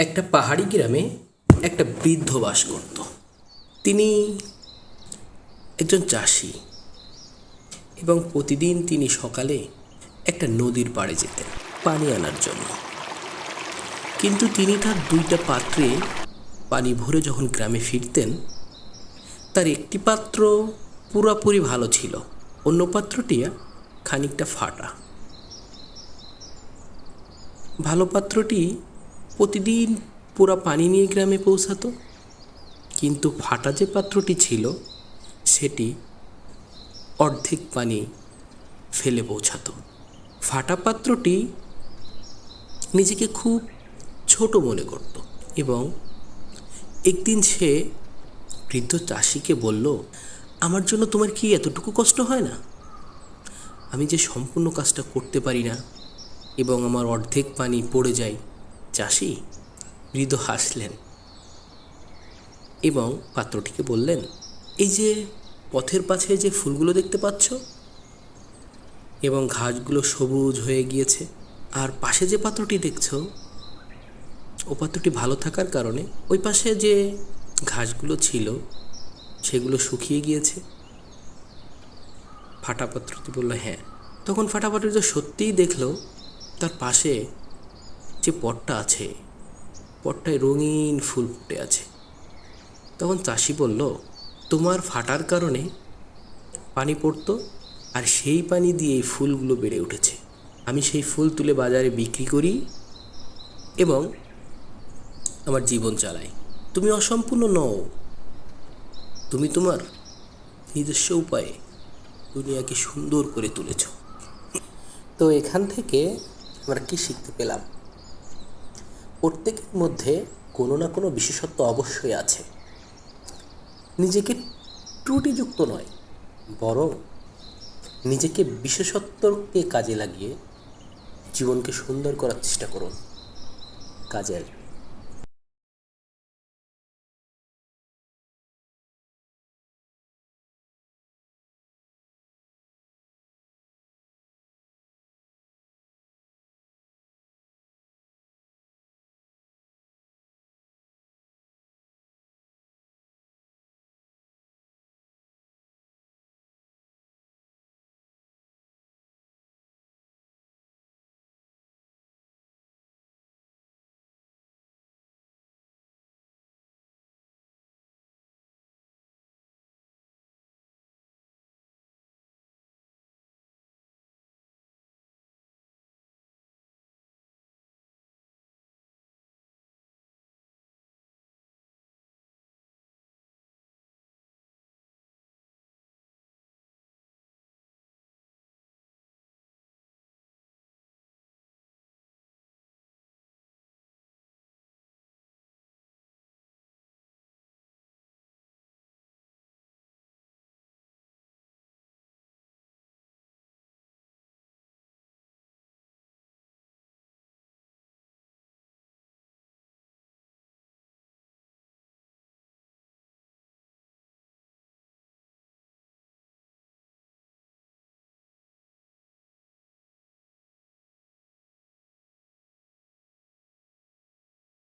একটা পাহাড়ি গ্রামে একটা বৃদ্ধ বাস করত। তিনি একজন চাষি এবং প্রতিদিন তিনি সকালে একটা নদীর পাড়ে যেতেন পানি আনার জন্য। কিন্তু তিনি তার দুইটা পাত্রে পানি ভরে যখন গ্রামে ফিরতেন, তার একটি পাত্র পুরোপুরি ভালো ছিল, অন্য পাত্রটি খানিকটা ফাটা। ভালো পাত্রটি প্রতিদিন পুরা পানি নিয়ে গ্রামে পৌঁছাতো, কিন্তু ফাটা যে পাত্রটি ছিল সেটি অর্ধেক পানি ফেলে পৌঁছাতো। ফাটা পাত্রটি নিজেকে খুব ছোট মনে করত এবং একদিন সে বৃদ্ধ চাষিকে বলল, আমার জন্য তোমার কি এতটুকু কষ্ট হয় না? আমি যে সম্পূর্ণ কাজটা করতে পারি না এবং আমার অর্ধেক পানি পড়ে যায়। চাষি বৃদ্ধ হাসলেন এবং পাত্রটিকে বললেন, এই যে পথের পাশে যে ফুলগুলো দেখতে পাচ্ছ এবং ঘাসগুলো সবুজ হয়ে গিয়েছে, আর পাশে যে পাত্রটি দেখছো ও পাত্রটি ভালো থাকার কারণে ওই পাশে যে ঘাসগুলো ছিল সেগুলো শুকিয়ে গিয়েছে। ফাটা পাত্রটি বলল, হ্যাঁ। তখন ফাটা পাত্রটি তো সত্যিই দেখলো তার পাশে যে পটটা আছে, পটটায় রঙিন ফুল ফুটে আছে। তখন চাষি বলল, তোমার ফাটার কারণে পানি পড়তো আর সেই পানি দিয়ে এই ফুলগুলো বেড়ে উঠেছে। আমি সেই ফুল তুলে বাজারে বিক্রি করি এবং আমার জীবন চালাই। তুমি অসম্পূর্ণ নও, তুমি তোমার নিজস্ব উপায়ে দুনিয়াকে সুন্দর করে তুলেছ। তো এখান থেকে আমরা কি শিখতে পেলাম? প্রত্যেকের মধ্যে কোনো না কোনো বিশেষত্ব অবশ্যই আছে। নিজেকে ত্রুটিযুক্ত নয়, বরং নিজেকে বিশেষত্বকে কাজে লাগিয়ে জীবনকে সুন্দর করার চেষ্টা করুন। কাজে আসবে।